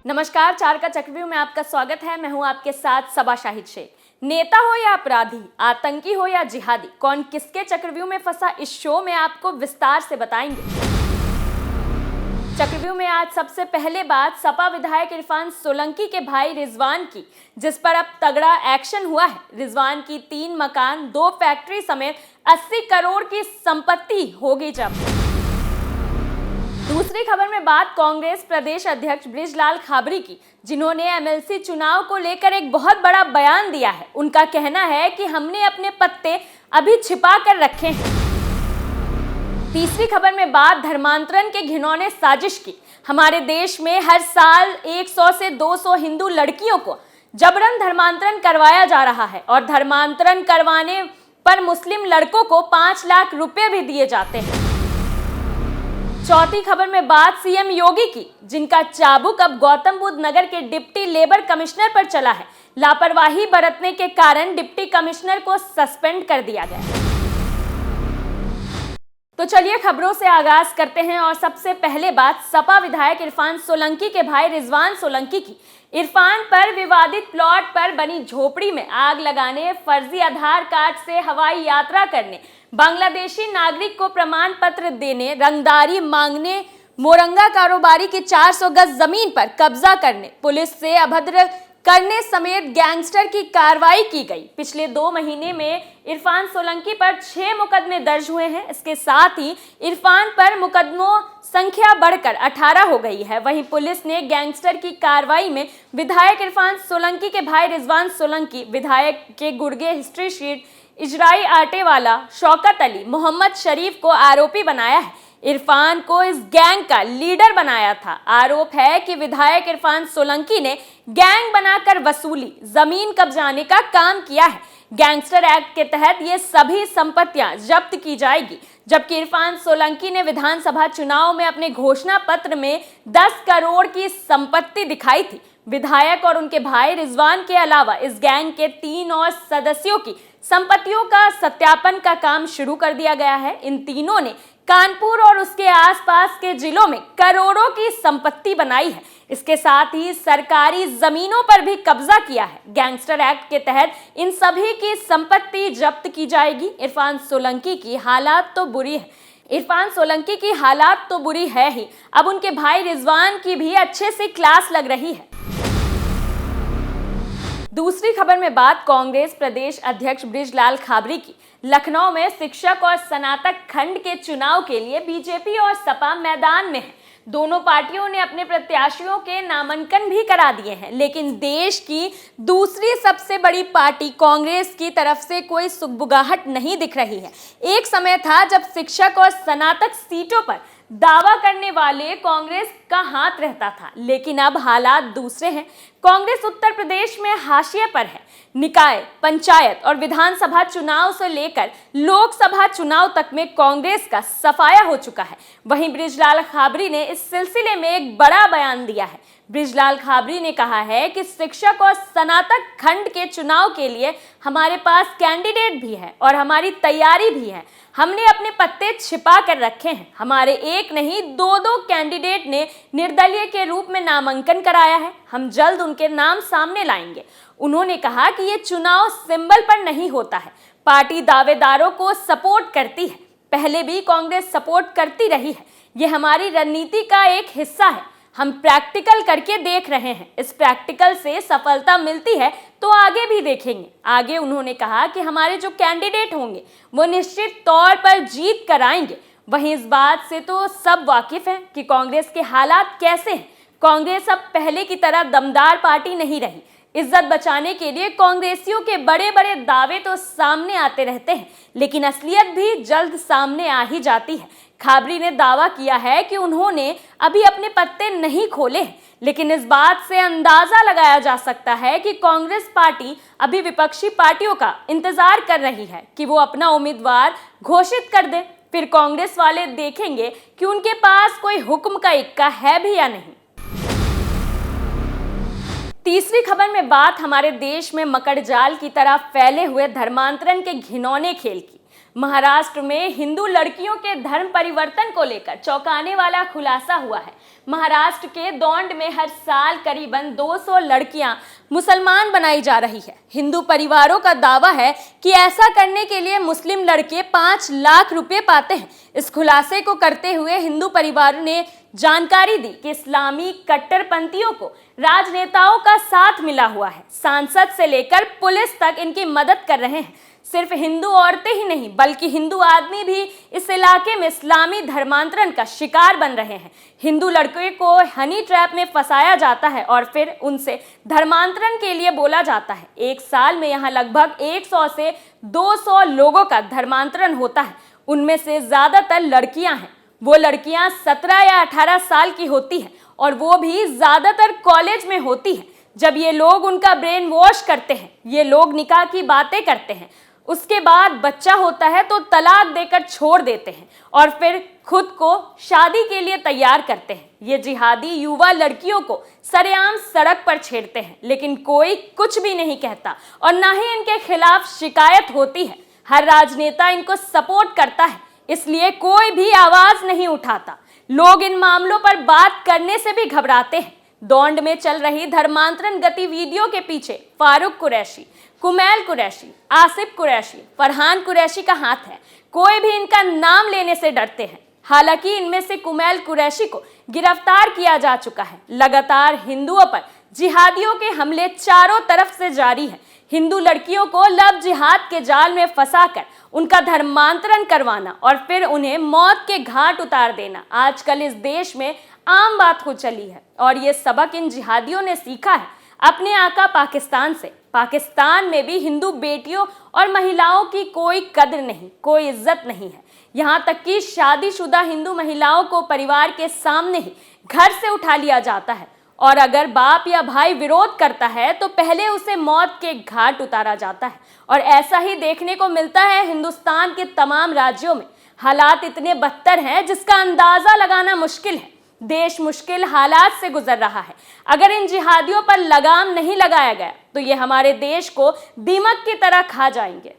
नमस्कार, चार का चक्रव्यूह में आपका स्वागत है। मैं हूं आपके साथ सबा शाहिद शेख। नेता हो या अपराधी, आतंकी हो या जिहादी, कौन किसके चक्रव्यूह में फंसा, इस शो में आपको विस्तार से बताएंगे। चक्रव्यूह में आज सबसे पहले बात सपा विधायक इरफान सोलंकी के भाई रिजवान की, जिस पर अब तगड़ा एक्शन हुआ है। रिजवान की 3 मकान, 2 फैक्ट्री समेत 80 करोड़ की संपत्ति होगी जब्त। दूसरी खबर में बात कांग्रेस प्रदेश अध्यक्ष बृजलाल खाबरी की, जिन्होंने एमएलसी चुनाव को लेकर एक बहुत बड़ा बयान दिया है। उनका कहना है कि हमने अपने पत्ते अभी छिपा कर रखे हैं। तीसरी खबर में बात धर्मांतरण के घिनौने साजिश की। हमारे देश में हर साल 100 से 200 हिंदू लड़कियों को जबरन धर्मांतरण करवाया जा रहा है और धर्मांतरण करवाने पर मुस्लिम लड़कों को 5 लाख रुपए भी दिए जाते हैं। चौथी खबर में बात सीएम योगी की, जिनका चाबुक अब गौतम बुद्ध नगर के डिप्टी लेबर कमिश्नर पर चला है। लापरवाही बरतने के कारण डिप्टी कमिश्नर को सस्पेंड कर दिया गया। तो चलिए खबरों से आगाज करते हैं और सबसे पहले बात सपा विधायक इरफान सोलंकी के भाई रिजवान सोलंकी की। इरफान पर विवादित प्लॉट पर बनी झोपड़ी में आग लगाने, फर्जी आधार कार्ड से हवाई यात्रा करने, बांग्लादेशी नागरिक को प्रमाण पत्र देने, रंगदारी मांगने, मोरंगा कारोबारी की 400 गज जमीन पर कब्जा करने, पुलिस से अभद्र करने समेत गैंगस्टर की कार्रवाई की गई। पिछले 2 महीने में इरफान सोलंकी पर 6 मुकदमे दर्ज हुए हैं। इसके साथ ही इरफान पर मुकदमों संख्या बढ़कर 18 हो गई है। वहीं पुलिस ने गैंगस्टर की कार्रवाई में विधायक इरफान सोलंकी के भाई रिजवान सोलंकी, विधायक के गुर्गे हिस्ट्री शीट, इजराई आटे वाला, शौकत अली, मोहम्मद शरीफ को आरोपी बनाया है। इरफान को इस गैंग का लीडर बनाया था। आरोप है कि विधायक इरफान सोलंकी ने गैंग बनाकर वसूली, जमीन कब्जाने का काम किया है। गैंगस्टर एक्ट के तहत ये सभी संपत्तियां जब्त की जाएगी। जबकि इरफान सोलंकी ने विधानसभा चुनाव में अपने घोषणा पत्र में 10 करोड़ की संपत्ति दिखाई थी। विधायक और उनके भाई रिजवान के अलावा इस गैंग के 3 और सदस्यों की संपत्तियों का सत्यापन का काम शुरू कर दिया गया है। इन तीनों ने कानपुर और उसके आसपास के जिलों में करोड़ों की संपत्ति बनाई है। इसके साथ ही सरकारी जमीनों पर भी कब्जा किया है। गैंगस्टर एक्ट के तहत इन सभी की संपत्ति जब्त की जाएगी। इरफान सोलंकी की हालात तो बुरी है। इरफान सोलंकी की हालात तो बुरी है ही, अब उनके भाई रिजवान की भी अच्छे से क्लास लग रही है। दूसरी खबर में बात कांग्रेस प्रदेश अध्यक्ष बृजलाल खाबरी की। लखनऊ में शिक्षक और स्नातक खंड के चुनाव के लिए बीजेपी और सपा मैदान में है। दोनों पार्टियों ने अपने प्रत्याशियों के नामांकन भी करा दिए हैं, लेकिन देश की दूसरी सबसे बड़ी पार्टी कांग्रेस की तरफ से कोई सुगबुगाहट नहीं दिख रही है। एक समय था जब शिक्षक और स्नातक सीटों पर दावा करने वाले कांग्रेस का हाथ रहता था, लेकिन अब हालात दूसरे हैं। कांग्रेस उत्तर प्रदेश में हाशिए पर है। निकाय, पंचायत और विधानसभा चुनाव से लेकर लोकसभा चुनाव तक में कांग्रेस का सफाया हो चुका है। वहीं बृजलाल खाबरी ने इस सिलसिले में एक बड़ा बयान दिया है। बृजलाल खाबरी ने कहा है कि शिक्षक और स्नातक खंड के चुनाव के लिए हमारे पास कैंडिडेट भी है और हमारी तैयारी भी है। हमने अपने पत्ते छिपा कर रखे हैं। हमारे एक नहीं 2-2 कैंडिडेट ने निर्दलीय के रूप में नामांकन कराया है। हम जल्द उनके नाम सामने लाएंगे। उन्होंने कहा कि ये चुनाव सिंबल पर नहीं होता है। पार्टी दावेदारों को सपोर्ट करती है, पहले भी कांग्रेस सपोर्ट करती रही है। ये हमारी रणनीति का एक हिस्सा है। हम प्रैक्टिकल करके देख रहे हैं। इस प्रैक्टिकल से सफलता मिलती है तो आगे भी देखेंगे। आगे उन्होंने कहा कि हमारे जो कैंडिडेट होंगे वो निश्चित तौर पर जीत कर आएंगे। वहीं इस बात से तो सब वाकिफ हैं कि कांग्रेस के हालात कैसे हैं। कांग्रेस अब पहले की तरह दमदार पार्टी नहीं रही। इज्जत बचाने के लिए कांग्रेसियों के बड़े बड़े दावे तो सामने आते रहते हैं, लेकिन असलियत भी जल्द सामने आ ही जाती है। खाबरी ने दावा किया है कि उन्होंने अभी अपने पत्ते नहीं खोले हैं, लेकिन इस बात से अंदाजा लगाया जा सकता है कि कांग्रेस पार्टी अभी विपक्षी पार्टियों का इंतजार कर रही है कि वो अपना उम्मीदवार घोषित कर दे। फिर कांग्रेस वाले देखेंगे कि उनके पास कोई हुक्म का इक्का है भी या नहीं। तीसरी खबर में बात हमारे देश में मकड़ जाल की तरह फैले हुए धर्मांतरण के घिनौने खेल की। महाराष्ट्र में हिंदू लड़कियों के धर्म परिवर्तन को लेकर चौंकाने वाला खुलासा हुआ है। महाराष्ट्र के दौंड में हर साल करीबन 200 लड़कियां मुसलमान बनाई जा रही है। हिंदू परिवारों का दावा है कि ऐसा करने के लिए मुस्लिम लड़के 5 लाख रुपए पाते हैं। इस खुलासे को करते हुए हिंदू परिवारों ने जानकारी दी कि इस्लामी कट्टरपंथियों को राजनेताओं का साथ मिला हुआ है। सांसद से लेकर पुलिस तक इनकी मदद कर रहे हैं। सिर्फ हिंदू औरतें ही नहीं बल्कि हिंदू आदमी भी इस इलाके में इस्लामी धर्मांतरण का शिकार बन रहे हैं। हिंदू लड़के को हनी ट्रैप में फंसाया जाता है और फिर उनसे धर्मांतरण के लिए बोला जाता है। एक साल में यहाँ लगभग 100 से 200 लोगों का धर्मांतरण होता है। उनमें से ज्यादातर लड़कियां हैं। वो लड़कियां 17 या 18 साल की होती हैं और वो भी ज्यादातर कॉलेज में होती हैं। जब ये लोग उनका ब्रेन वॉश करते हैं, ये लोग निकाह की बातें करते हैं, उसके बाद बच्चा होता है तो तलाक देकर छोड़ देते हैं और फिर खुद को शादी के लिए तैयार करते हैं। ये जिहादी युवा लड़कियों को सरेआम सड़क पर छेड़ते हैं, लेकिन कोई कुछ भी नहीं कहता और ना ही इनके खिलाफ शिकायत होती है। हर राजनेता इनको सपोर्ट करता है, इसलिए कोई भी आवाज नहीं उठाता। लोग इन मामलों पर बात करने से भी घबराते हैं। दौंड में चल रही धर्मांतरण गतिविधियों के पीछे फारूक कुरैशी, कुमैल कुरैशी, आसिफ कुरैशी, फरहान कुरैशी का हाथ है। कोई भी इनका नाम लेने से डरते हैं। हालांकि इनमें से कुमैल कुरैशी को गिरफ्तार किया जा चुका है। लगातार हिंदुओं पर जिहादियों के हमले चारों तरफ से जारी हैं। हिंदू लड़कियों को लव जिहाद के जाल में फंसाकर उनका धर्मांतरण करवाना और फिर उन्हें मौत के घाट उतार देना आजकल इस देश में आम बात हो चली है। और ये सबक इन जिहादियों ने सीखा है अपने आका पाकिस्तान से। पाकिस्तान में भी हिंदू बेटियों और महिलाओं की कोई कद्र नहीं, कोई इज्जत नहीं है। यहाँ तक कि शादीशुदा हिंदू महिलाओं को परिवार के सामने ही घर से उठा लिया जाता है और अगर बाप या भाई विरोध करता है तो पहले उसे मौत के घाट उतारा जाता है। और ऐसा ही देखने को मिलता है हिंदुस्तान के तमाम राज्यों में। हालात इतने बदतर हैं जिसका अंदाजा लगाना मुश्किल है। देश मुश्किल हालात से गुजर रहा है। अगर इन जिहादियों पर लगाम नहीं लगाया गया तो ये हमारे देश को दीमक की तरह खा जाएंगे।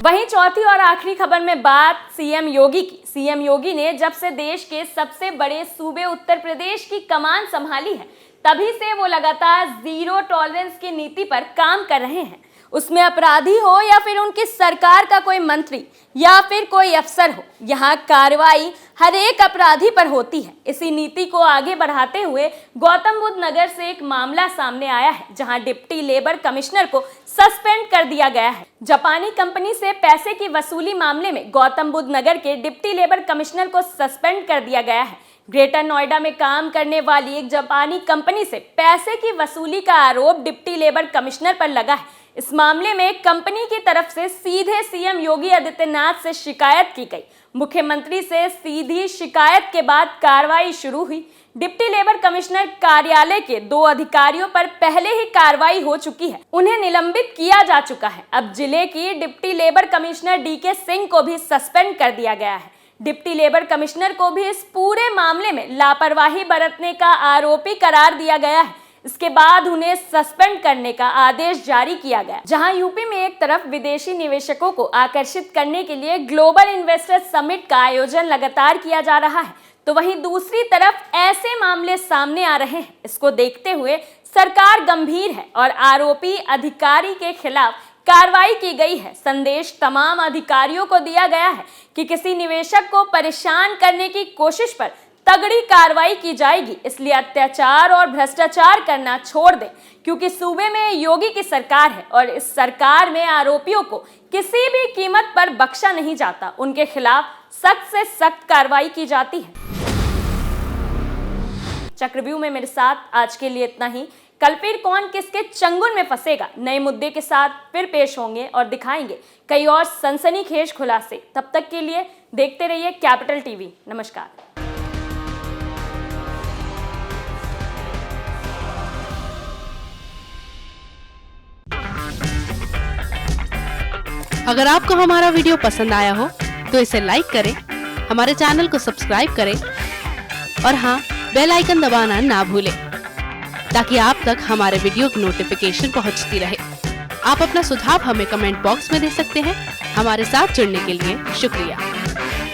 वहीं चौथी और आखिरी खबर में बात सीएम योगी की। सीएम योगी ने जब से देश के सबसे बड़े सूबे उत्तर प्रदेश की कमान संभाली है, तभी से वो लगातार जीरो टॉलरेंस की नीति पर काम कर रहे हैं। उसमें अपराधी हो या फिर उनकी सरकार का कोई मंत्री या फिर कोई अफसर हो, यहाँ कार्रवाई हर एक अपराधी पर होती है। इसी नीति को आगे बढ़ाते हुए गौतम बुद्ध नगर से एक मामला सामने आया है, जहां डिप्टी लेबर कमिश्नर को सस्पेंड कर दिया गया है। जापानी कंपनी से पैसे की वसूली मामले में गौतम बुद्ध नगर के डिप्टी लेबर कमिश्नर को सस्पेंड कर दिया गया है। ग्रेटर नोएडा में काम करने वाली एक जापानी कंपनी से पैसे की वसूली का आरोप डिप्टी लेबर कमिश्नर पर लगा है। इस मामले में कंपनी की तरफ से सीधे सीएम योगी आदित्यनाथ से शिकायत की गई। मुख्यमंत्री से सीधी शिकायत के बाद कार्रवाई शुरू हुई। डिप्टी लेबर कमिश्नर कार्यालय के 2 अधिकारियों पर पहले ही कार्रवाई हो चुकी है, उन्हें निलंबित किया जा चुका है। अब जिले की deputy labour commissioner DK Singh को भी सस्पेंड कर दिया गया है। डिप्टी लेबर कमिश्नर को भी इस पूरे मामले में लापरवाही बरतने का आरोपी करार दिया गया है। इसके बाद उन्हें सस्पेंड करने का आदेश जारी किया गया। जहां यूपी में एक तरफ विदेशी निवेशकों को आकर्षित करने के लिए ग्लोबल इन्वेस्टर समिट का आयोजन लगातार किया जा रहा है, तो वहीं दूसरी तरफ ऐसे मामले सामने आ रहे हैं। इसको देखते हुए सरकार गंभीर है और आरोपी अधिकारी के खिलाफ कार्रवाई की गई है। संदेश तमाम अधिकारियों को दिया गया है कि किसी निवेशक को परेशान करने की कोशिश पर तगड़ी कार्रवाई की जाएगी। इसलिए अत्याचार और भ्रष्टाचार करना छोड़ दें, क्योंकि सूबे में योगी की सरकार है और इस सरकार में आरोपियों को किसी भी कीमत पर बख्शा नहीं जाता। उनके खिलाफ सख्त से सख्त कार्रवाई की जाती है। चक्रव्यूह में मेरे साथ आज के लिए इतना ही। कल फिर कौन किसके चंगुल में फंसेगा, नए मुद्दे के साथ फिर पेश होंगे और दिखाएंगे कई और सनसनीखेज खुलासे। तब तक के लिए देखते रहिए कैपिटल टीवी। नमस्कार। अगर आपको हमारा वीडियो पसंद आया हो तो इसे लाइक करें, हमारे चैनल को सब्सक्राइब करें और हाँ, बेल आइकन दबाना ना भूलें ताकि आप तक हमारे वीडियो की नोटिफिकेशन पहुंचती रहे। आप अपना सुझाव हमें कमेंट बॉक्स में दे सकते हैं। हमारे साथ जुड़ने के लिए शुक्रिया।